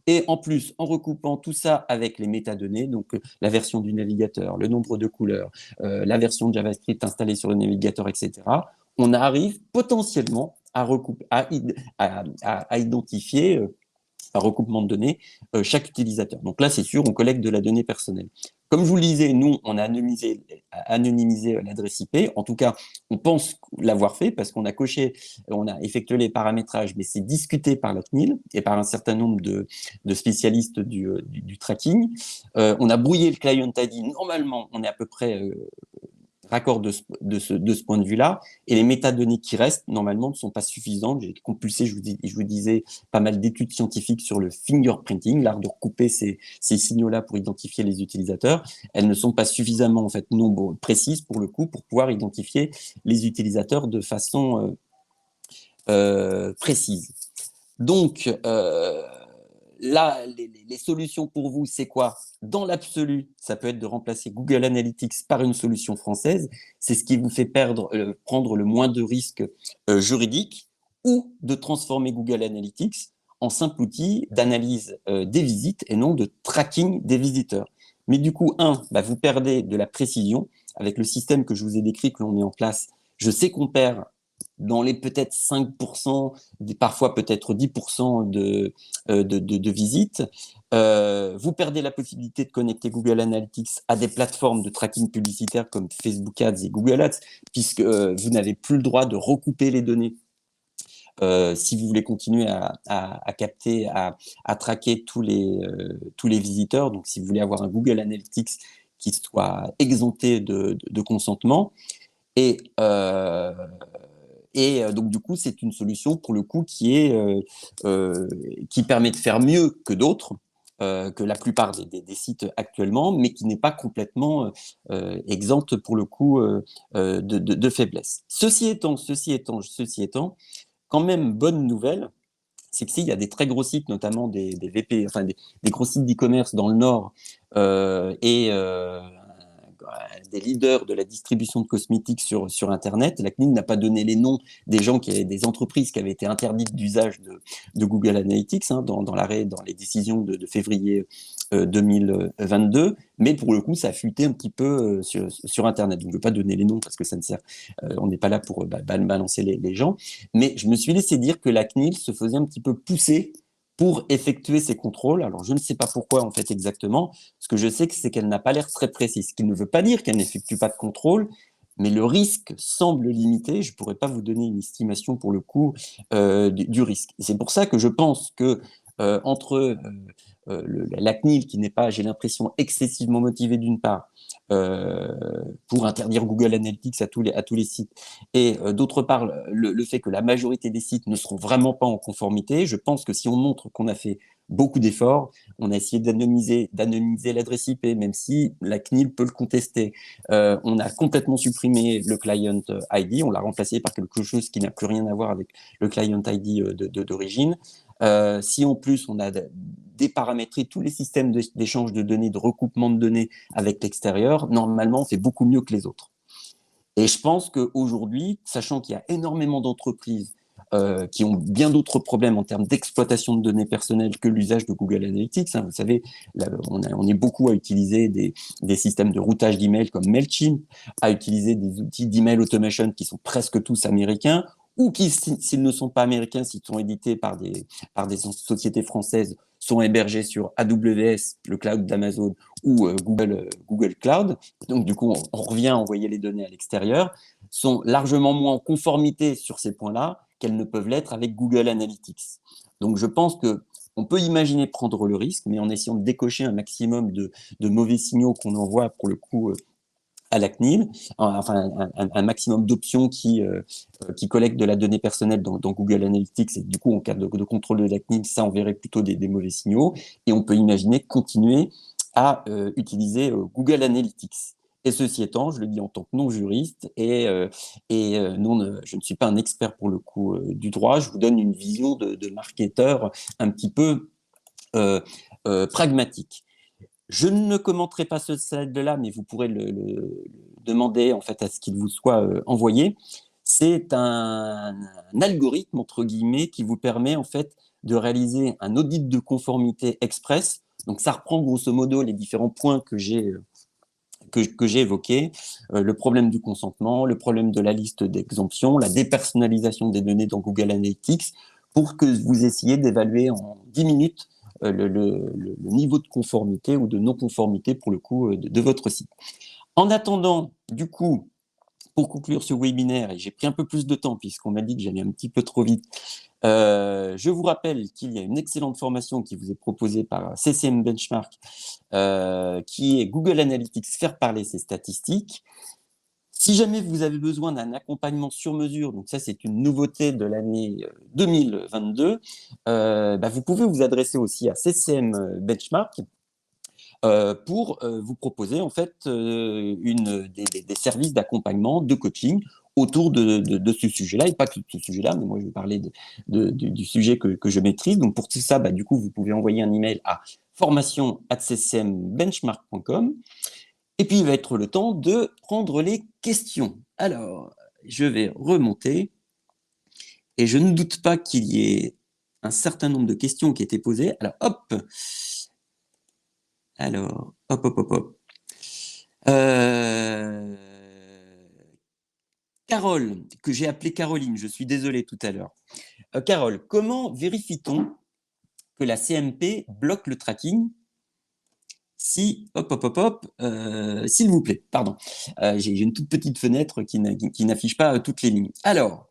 Et en plus, en recoupant tout ça avec les métadonnées, donc la version du navigateur, le nombre de couleurs, la version de JavaScript installée sur le navigateur, etc., on arrive potentiellement à identifier par recoupement de données chaque utilisateur. Donc là, c'est sûr, on collecte de la donnée personnelle. Comme je vous le disais, nous, on a anonymisé l'adresse IP. En tout cas, on pense l'avoir fait parce qu'on a coché, on a effectué les paramétrages, mais c'est discuté par la CNIL et par un certain nombre de spécialistes du tracking. On a brouillé le client ID. Normalement, on est à peu près raccord de ce point de vue-là. Et les métadonnées qui restent, normalement, ne sont pas suffisantes. J'ai compulsé, je vous disais, pas mal d'études scientifiques sur le fingerprinting, l'art de recouper ces signaux-là pour identifier les utilisateurs. Elles ne sont pas suffisamment, en fait, précises, pour le coup, pour pouvoir identifier les utilisateurs de façon précise. Donc, là, les solutions pour vous, c'est quoi? Dans l'absolu, ça peut être de remplacer Google Analytics par une solution française. C'est ce qui vous fait prendre le moins de risques juridiques, ou de transformer Google Analytics en simple outil d'analyse des visites et non de tracking des visiteurs. Mais du coup, vous perdez de la précision avec le système que je vous ai décrit, que l'on met en place. Je sais qu'on perd dans les peut-être 5%, parfois peut-être 10% de visites. Vous perdez la possibilité de connecter Google Analytics à des plateformes de tracking publicitaire comme Facebook Ads et Google Ads, puisque vous n'avez plus le droit de recouper les données si vous voulez continuer à capter, à traquer tous les visiteurs. Donc, si vous voulez avoir un Google Analytics qui soit exempté de consentement. Et donc, du coup, c'est une solution, pour le coup, qui permet de faire mieux que d'autres, que la plupart des sites actuellement, mais qui n'est pas complètement exempte, pour le coup, de faiblesse. Ceci étant, quand même, bonne nouvelle, c'est que s'il y a des très gros sites, notamment des VP, enfin des gros sites d'e-commerce dans le Nord et des leaders de la distribution de cosmétiques sur Internet. La CNIL n'a pas donné les noms des entreprises qui avaient été interdites d'usage de Google Analytics dans l'arrêt, dans les décisions de février 2022. Mais pour le coup, ça a fuité un petit peu sur Internet. Donc, je ne veux pas donner les noms parce que ça ne sert. On n'est pas là pour balancer les gens. Mais je me suis laissé dire que la CNIL se faisait un petit peu pousser pour effectuer ces contrôles. Alors, je ne sais pas pourquoi, en fait, exactement. Ce que je sais, c'est qu'elle n'a pas l'air très précise. Ce qui ne veut pas dire qu'elle n'effectue pas de contrôle, mais le risque semble limité. Je ne pourrais pas vous donner une estimation, pour le coup, du risque. Et c'est pour ça que je pense que entre la CNIL, qui n'est pas, j'ai l'impression, excessivement motivée d'une part, pour interdire Google Analytics à tous les sites, et d'autre part, le fait que la majorité des sites ne seront vraiment pas en conformité. Je pense que si on montre qu'on a fait beaucoup d'efforts, on a essayé d'anonymiser l'adresse IP, même si la CNIL peut le contester. On a complètement supprimé le client ID, on l'a remplacé par quelque chose qui n'a plus rien à voir avec le client ID d'origine. Si en plus on a déparamétré tous les systèmes d'échange de données, de recoupement de données avec l'extérieur, normalement on fait beaucoup mieux que les autres. Et je pense qu'aujourd'hui, sachant qu'il y a énormément d'entreprises qui ont bien d'autres problèmes en termes d'exploitation de données personnelles que l'usage de Google Analytics. Vous savez, là, on est beaucoup à utiliser des systèmes de routage d'email comme Mailchimp, à utiliser des outils d'email automation qui sont presque tous américains, ou qui, s'ils ne sont pas américains, s'ils sont édités par des sociétés françaises, sont hébergés sur AWS, le cloud d'Amazon, ou Google Cloud. Donc, du coup, on revient à envoyer les données à l'extérieur, sont largement moins en conformité sur ces points-là qu'elles ne peuvent l'être avec Google Analytics. Donc, je pense qu'on peut imaginer prendre le risque, mais en essayant de décocher un maximum de mauvais signaux qu'on envoie, pour le coup, à la CNIL, enfin un maximum d'options qui collectent de la donnée personnelle dans Google Analytics, et du coup, en cas de contrôle de la CNIL, ça enverrait plutôt des mauvais signaux, et on peut imaginer continuer à utiliser Google Analytics. Et ceci étant, je le dis en tant que non-juriste je ne suis pas un expert, pour le coup, du droit, je vous donne une vision de marketeur un petit peu pragmatique. Je ne commenterai pas ce slide-là, mais vous pourrez le demander en fait à ce qu'il vous soit envoyé. C'est un algorithme, entre guillemets, qui vous permet en fait de réaliser un audit de conformité express. Donc, ça reprend grosso modo les différents points que j'ai que j'ai évoquées, le problème du consentement, le problème de la liste d'exemptions, la dépersonnalisation des données dans Google Analytics, pour que vous essayiez d'évaluer en 10 minutes le niveau de conformité ou de non-conformité, pour le coup, de votre site. En attendant, du coup, pour conclure ce webinaire, et j'ai pris un peu plus de temps puisqu'on m'a dit que j'allais un petit peu trop vite, je vous rappelle qu'il y a une excellente formation qui vous est proposée par CCM Benchmark, qui est Google Analytics, faire parler ses statistiques. Si jamais vous avez besoin d'un accompagnement sur mesure, donc ça c'est une nouveauté de l'année 2022, vous pouvez vous adresser aussi à CCM Benchmark, pour vous proposer en fait des services d'accompagnement, de coaching autour de ce sujet-là, et pas que de ce sujet-là, mais moi je vais parler du sujet que je maîtrise. Donc pour tout ça, du coup, vous pouvez envoyer un email à formation@ccmbenchmark.com, et puis il va être le temps de prendre les questions. Alors, je vais remonter, et je ne doute pas qu'il y ait un certain nombre de questions qui étaient posées. Alors, hop. Alors, hop, hop, hop, hop. Carole, que j'ai appelée Caroline, je suis désolé tout à l'heure. Carole, comment vérifie-t-on que la CMP bloque le tracking si, hop, hop, hop, hop, s'il vous plaît, pardon. J'ai une toute petite fenêtre qui n'affiche pas toutes les lignes. Alors,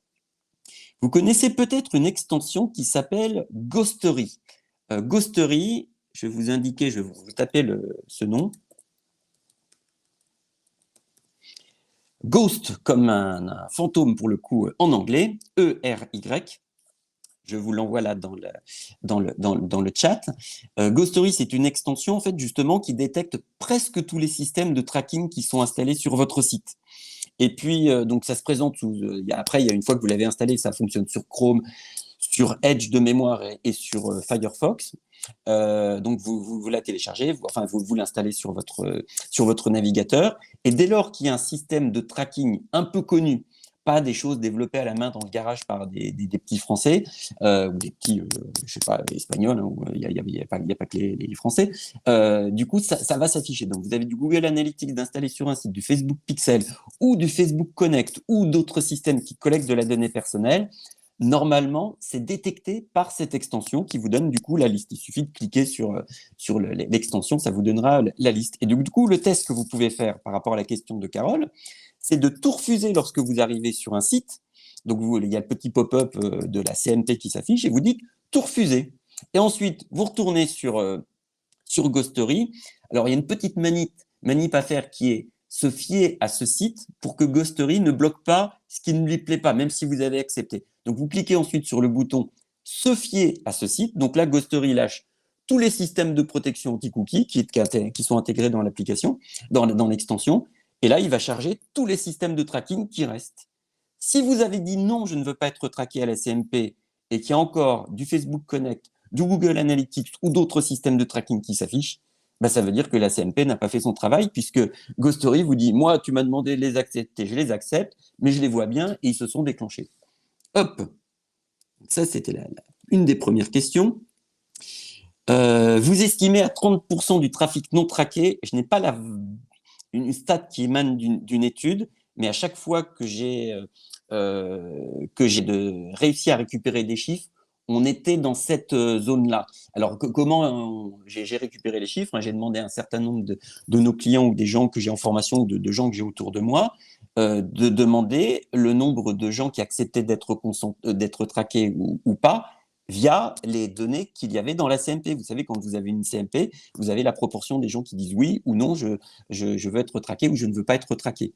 vous connaissez peut-être une extension qui s'appelle Ghostery. Ghostery, je vais vous indiquer, je vais vous taper ce nom. Ghost, comme un fantôme pour le coup en anglais, E-R-Y. Je vous l'envoie là dans le chat. Ghostery, c'est une extension en fait justement qui détecte presque tous les systèmes de tracking qui sont installés sur votre site. Et puis, donc ça se présente après, il y a une fois que vous l'avez installé, ça fonctionne sur Chrome, sur Edge de mémoire et sur Firefox. Donc, vous la téléchargez, vous l'installez sur votre navigateur. Et dès lors qu'il y a un système de tracking un peu connu, pas des choses développées à la main dans le garage par des petits Français, ou des petits, je sais pas, Espagnols, hein, il n'y a pas que les Français, du coup, ça va s'afficher. Donc, vous avez du Google Analytics d'installer sur un site, du Facebook Pixel, ou du Facebook Connect, ou d'autres systèmes qui collectent de la donnée personnelle. Normalement, c'est détecté par cette extension qui vous donne du coup la liste. Il suffit de cliquer sur l'extension, ça vous donnera la liste. Et du coup, le test que vous pouvez faire par rapport à la question de Carole, c'est de tout refuser lorsque vous arrivez sur un site. Donc, il y a le petit pop-up de la CMP qui s'affiche et vous dites tout refuser. Et ensuite, vous retournez sur Ghostery. Alors, il y a une petite manip à faire qui est se fier à ce site pour que Ghostery ne bloque pas ce qui ne lui plaît pas, même si vous avez accepté. Donc, vous cliquez ensuite sur le bouton « Se fier à ce site ». Donc là, Ghostery lâche tous les systèmes de protection anti-cookies qui sont intégrés dans l'application, dans l'extension. Et là, il va charger tous les systèmes de tracking qui restent. Si vous avez dit « Non, je ne veux pas être traqué à la CMP » et qu'il y a encore du Facebook Connect, du Google Analytics ou d'autres systèmes de tracking qui s'affichent, ça veut dire que la CMP n'a pas fait son travail, puisque Ghostery vous dit « Moi, tu m'as demandé de les accepter, je les accepte, mais je les vois bien et ils se sont déclenchés. » Hop, ça c'était une des premières questions. Vous estimez à 30% du trafic non traqué. Je n'ai pas une stat qui émane d'une étude, mais à chaque fois que j'ai réussi à récupérer des chiffres, on était dans cette zone-là. Alors, comment j'ai récupéré les chiffres? J'ai demandé à un certain nombre de nos clients ou des gens que j'ai en formation ou de gens que j'ai autour de moi de demander le nombre de gens qui acceptaient d'être traqués ou pas via les données qu'il y avait dans la CMP. Vous savez, quand vous avez une CMP, vous avez la proportion des gens qui disent oui ou non, je veux être traqué ou je ne veux pas être traqué.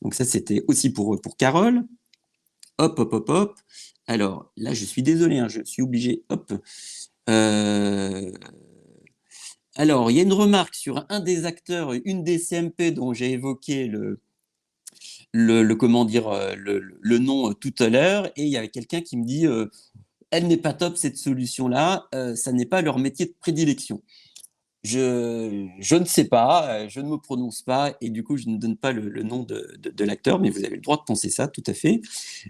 Donc ça, c'était aussi pour Carole. Hop, hop, hop, hop. Alors, là, je suis désolé, je suis obligé. Hop. Alors, il y a une remarque sur un des acteurs, une des CMP dont j'ai évoqué le nom tout à l'heure, et il y avait quelqu'un qui me dit elle n'est pas top cette solution-là, ça n'est pas leur métier de prédilection. Je ne sais pas, je ne me prononce pas, et du coup, je ne donne pas le nom de l'acteur, mais vous avez le droit de penser ça, tout à fait.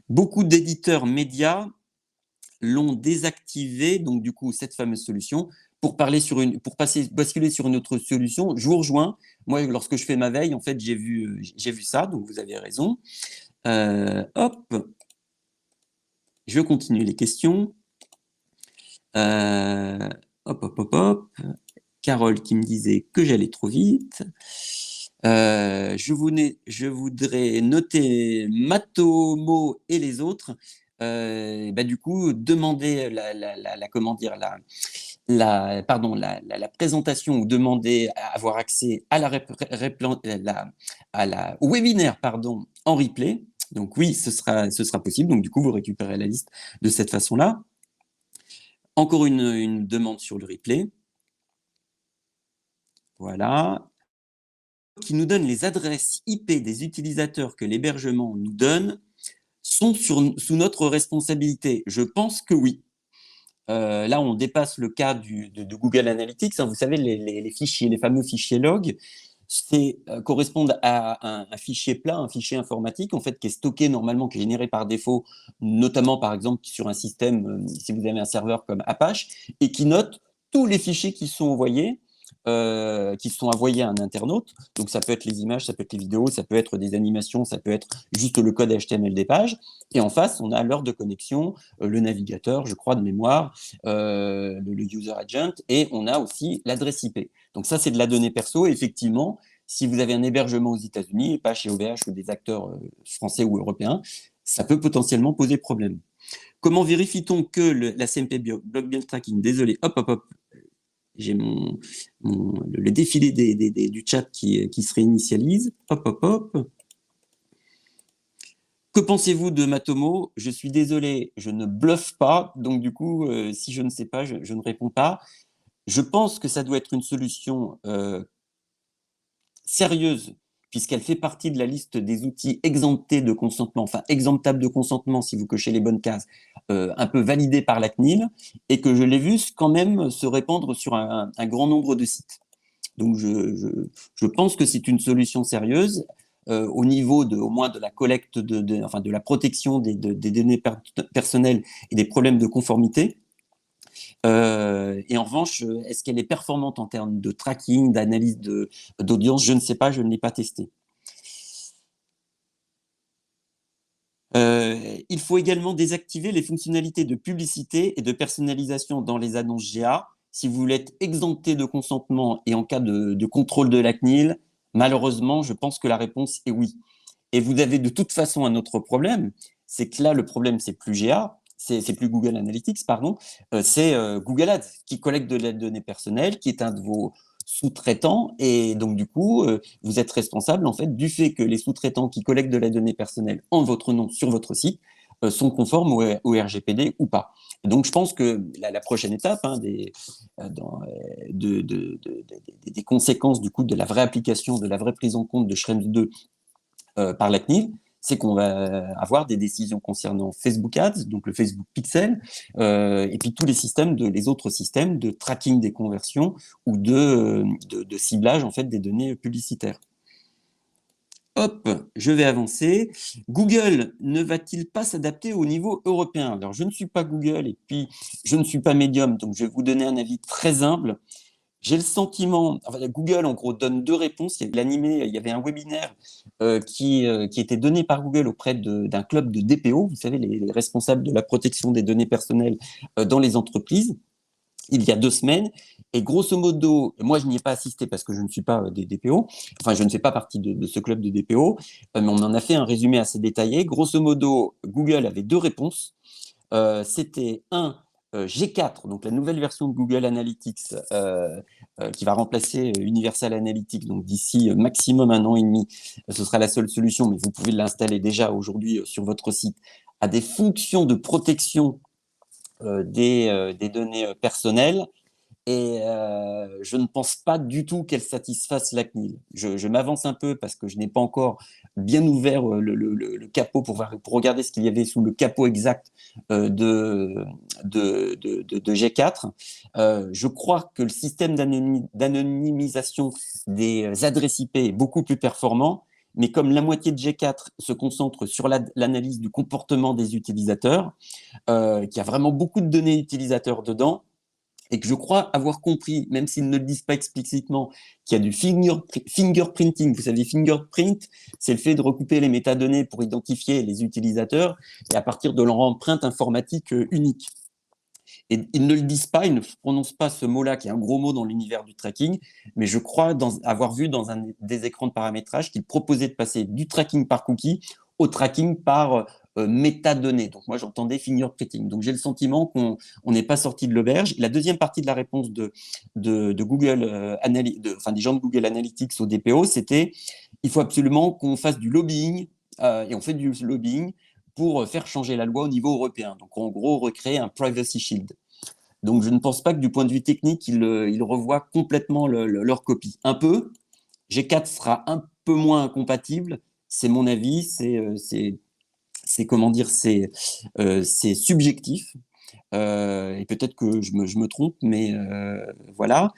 Beaucoup d'éditeurs médias l'ont désactivé, donc du coup, cette fameuse solution, pour basculer sur une autre solution, je vous rejoins. Moi, lorsque je fais ma veille, en fait, j'ai vu ça, donc vous avez raison. Hop, je continue les questions. Euh, hop, hop, hop, hop. Carole qui me disait que j'allais trop vite. Je voudrais noter Matomo et les autres. Du coup, demander comment dire, la présentation ou demander à avoir accès à au webinaire en replay. Donc oui, ce sera possible. Donc du coup, vous récupérez la liste de cette façon-là. Encore une demande sur le replay. Voilà. Qui nous donne les adresses IP des utilisateurs que l'hébergement nous donne sont sous notre responsabilité. Je pense que oui. Là, on dépasse le cas de Google Analytics. Hein, vous savez, les fichiers, les fameux fichiers log, correspondent à un fichier plat, un fichier informatique, en fait, qui est stocké normalement, qui est généré par défaut, notamment, par exemple, sur un système, si vous avez un serveur comme Apache, et qui note tous les fichiers qui sont envoyés à un internaute. Donc, ça peut être les images, ça peut être les vidéos, ça peut être des animations, ça peut être juste le code HTML des pages. Et en face, on a l'heure de connexion, le navigateur, je crois, de mémoire, le user agent, et on a aussi l'adresse IP. Donc ça, c'est de la donnée perso. Et effectivement, si vous avez un hébergement aux États-Unis, pas chez OVH ou des acteurs français ou européens, ça peut potentiellement poser problème. Comment vérifie-t-on que la CMP Block Build Tracking, désolé, hop, hop, hop, j'ai le défilé du chat qui se réinitialise, hop, hop, hop. Que pensez-vous de Matomo? Je suis désolé, je ne bluffe pas, donc du coup, si je ne sais pas, je ne réponds pas. Je pense que ça doit être une solution sérieuse, puisqu'elle fait partie de la liste des outils exemptés de consentement, enfin exemptables de consentement si vous cochez les bonnes cases, un peu validés par la CNIL, et que je l'ai vu quand même se répandre sur un grand nombre de sites. Donc je pense que c'est une solution sérieuse. Au niveau au moins de la collecte, de la protection des données personnelles et des problèmes de conformité. Et en revanche, est-ce qu'elle est performante en termes de tracking, d'analyse d'audience? Je ne sais pas, je ne l'ai pas testé. Il faut également désactiver les fonctionnalités de publicité et de personnalisation dans les annonces GA. Si vous voulez être exempté de consentement et en cas de contrôle de la CNIL, malheureusement, je pense que la réponse est oui. Et vous avez de toute façon un autre problème, c'est que là, le problème, c'est plus GA, c'est plus Google Analytics, pardon, c'est Google Ads qui collecte de la donnée personnelle, qui est un de vos sous-traitants, et donc du coup, vous êtes responsable en fait du fait que les sous-traitants qui collectent de la donnée personnelle en votre nom sur votre site sont conformes au RGPD ou pas. Et donc je pense que la prochaine étape des conséquences du coup de la vraie application, de la vraie prise en compte de Schrems 2 par la CNIL, c'est qu'on va avoir des décisions concernant Facebook Ads, donc le Facebook Pixel, et puis tous les autres systèmes de tracking des conversions ou de ciblage en fait des données publicitaires. Hop, je vais avancer. Google ne va-t-il pas s'adapter au niveau européen? Alors, je ne suis pas Google et puis je ne suis pas Medium, donc je vais vous donner un avis très humble. J'ai le sentiment, enfin, Google en gros donne deux réponses. Il y avait un webinaire qui était donné par Google auprès d'un club de DPO, vous savez, les responsables de la protection des données personnelles dans les entreprises, il y a 2 semaines. Et grosso modo, moi je n'y ai pas assisté parce que je ne suis pas des DPO, enfin je ne fais pas partie de ce club de DPO, mais on en a fait un résumé assez détaillé. Grosso modo, Google avait deux réponses. C'était G4, donc la nouvelle version de Google Analytics qui va remplacer Universal Analytics, donc d'ici maximum 1 an et demi, ce sera la seule solution, mais vous pouvez l'installer déjà aujourd'hui sur votre site, a des fonctions de protection des données personnelles. Et je ne pense pas du tout qu'elle satisfasse la CNIL. Je m'avance un peu parce que je n'ai pas encore bien ouvert le capot pour regarder ce qu'il y avait sous le capot exact de G4. Je crois que le système d'anonymisation des adresses IP est beaucoup plus performant, mais comme la moitié de G4 se concentre sur l'analyse du comportement des utilisateurs, qu'il y a vraiment beaucoup de données utilisateurs dedans, et que je crois avoir compris, même s'ils ne le disent pas explicitement, qu'il y a du fingerprinting. Vous savez, fingerprint, c'est le fait de recouper les métadonnées pour identifier les utilisateurs et à partir de leur empreinte informatique unique. Et ils ne le disent pas, ils ne prononcent pas ce mot-là, qui est un gros mot dans l'univers du tracking, mais je crois avoir vu dans un des écrans de paramétrage qu'ils proposaient de passer du tracking par cookie au tracking par métadonnées. Donc moi, j'entendais fingerprinting. Donc j'ai le sentiment qu'on n'est pas sorti de l'auberge. La deuxième partie de la réponse de Google, des gens de Google Analytics au DPO, c'était il faut absolument qu'on fasse du lobbying, et on fait du lobbying pour faire changer la loi au niveau européen. Donc, en gros, recréer un privacy shield. Donc, je ne pense pas que du point de vue technique, ils revoient complètement leur copie. Un peu, G4 sera un peu moins incompatible, c'est mon avis, c'est comment dire, c'est subjectif. Et peut-être que je me trompe, mais voilà.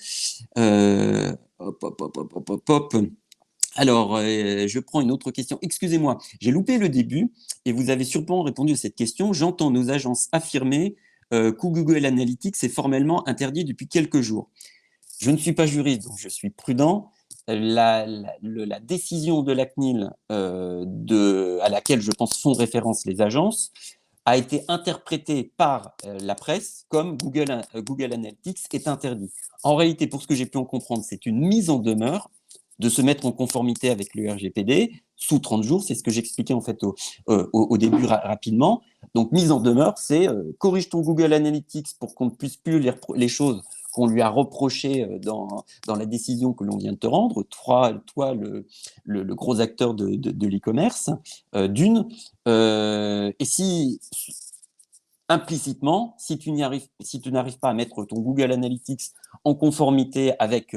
Hop, hop, hop, hop, hop, hop. Alors, je prends une autre question. Excusez-moi, j'ai loupé le début et vous avez sûrement répondu à cette question. J'entends nos agences affirmer que Google Analytics est formellement interdit depuis quelques jours. Je ne suis pas juriste, donc je suis prudent. La décision de la CNIL, à laquelle je pense font référence les agences, a été interprétée par la presse comme Google Analytics est interdit. En réalité, pour ce que j'ai pu en comprendre, c'est une mise en demeure de se mettre en conformité avec le RGPD sous 30 jours. C'est ce que j'expliquais en fait au début rapidement. Donc, mise en demeure, c'est corrige ton Google Analytics pour qu'on ne puisse plus lire les choses qu'on lui a reprochées dans la décision que l'on vient de te rendre, toi le gros acteur de l'e-commerce, d'une. Et si implicitement, si tu n'arrives pas à mettre ton Google Analytics en conformité avec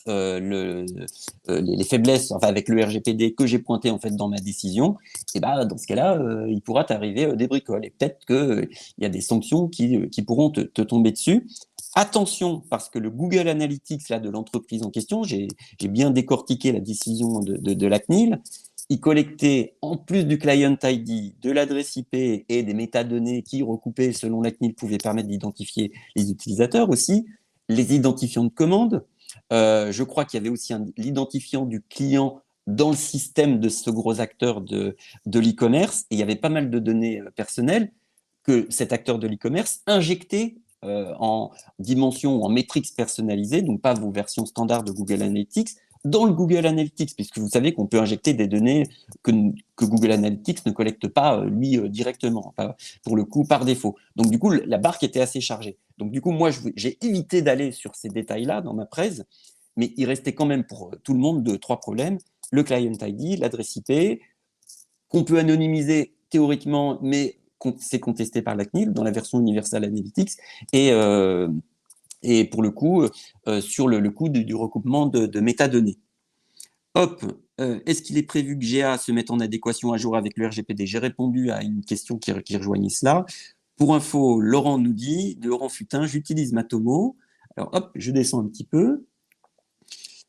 les faiblesses, enfin avec le RGPD que j'ai pointé en fait dans ma décision, et bah, dans ce cas-là, il pourra t'arriver des bricoles. Et peut-être qu'il y a des sanctions qui pourront te tomber dessus. Attention, parce que le Google Analytics là, de l'entreprise en question, j'ai bien décortiqué la décision de la CNIL, il collectait, en plus du client ID, de l'adresse IP et des métadonnées qui, recoupées selon la CNIL, pouvaient permettre d'identifier les utilisateurs aussi, les identifiants de commande. Je crois qu'il y avait aussi l'identifiant du client dans le système de ce gros acteur de l'e-commerce. Et il y avait pas mal de données personnelles que cet acteur de l'e-commerce injectait en dimension ou en métriques personnalisées, donc pas vos versions standards de Google Analytics, dans le Google Analytics, puisque vous savez qu'on peut injecter des données que Google Analytics ne collecte pas, lui, directement, pour le coup, par défaut. Donc, du coup, la barque était assez chargée. Donc, du coup, moi, j'ai évité d'aller sur ces détails-là dans ma presse, mais il restait quand même pour tout le monde trois problèmes. Le client ID, l'adresse IP, qu'on peut anonymiser théoriquement, mais c'est contesté par la CNIL dans la version Universal Analytics, et pour le coup, sur le coût du recoupement de métadonnées. Hop, est-ce qu'il est prévu que GA se mette en adéquation à jour avec le RGPD? J'ai répondu à une question qui rejoignait cela. Pour info, Laurent nous dit, de Laurent Futin, j'utilise Matomo. Alors hop, je descends un petit peu.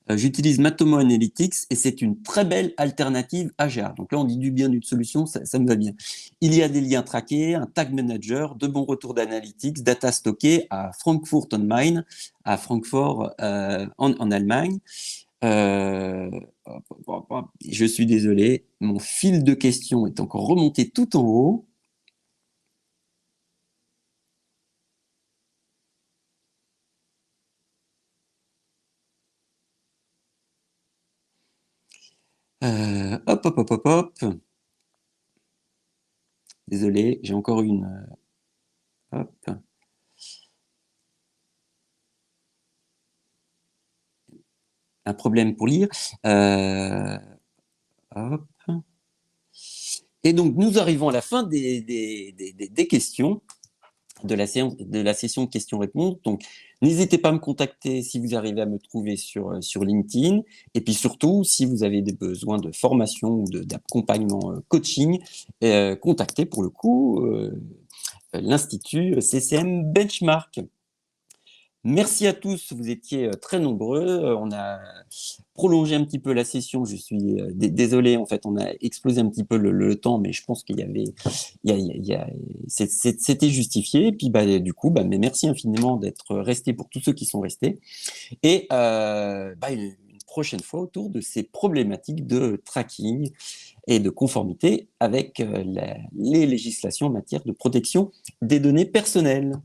J'utilise Matomo Analytics et c'est une très belle alternative à GA. Donc là, on dit du bien d'une solution, ça me va bien. Il y a des liens traqués, un tag manager, de bons retours d'analytics, data stockée à Frankfurt am Main, à Francfort en Allemagne. Je suis désolé, mon fil de questions est encore remonté tout en haut. Hop, hop, hop, hop, hop. Désolé, j'ai encore une. Hop. Un problème pour lire. Hop. Et donc, nous arrivons à la fin des questions de la session de questions-réponses. Donc, n'hésitez pas à me contacter si vous arrivez à me trouver sur LinkedIn. Et puis surtout, si vous avez des besoins de formation ou d'accompagnement coaching, contactez pour le coup l'Institut CCM Benchmark. Merci à tous, vous étiez très nombreux. On a prolongé un petit peu la session. Je suis désolé, en fait, on a explosé un petit peu le temps, mais je pense qu'il y avait, c'était justifié. Et puis, bah, du coup, bah, mais merci infiniment d'être restés pour tous ceux qui sont restés. Et bah, une prochaine fois autour de ces problématiques de tracking et de conformité avec les législations en matière de protection des données personnelles.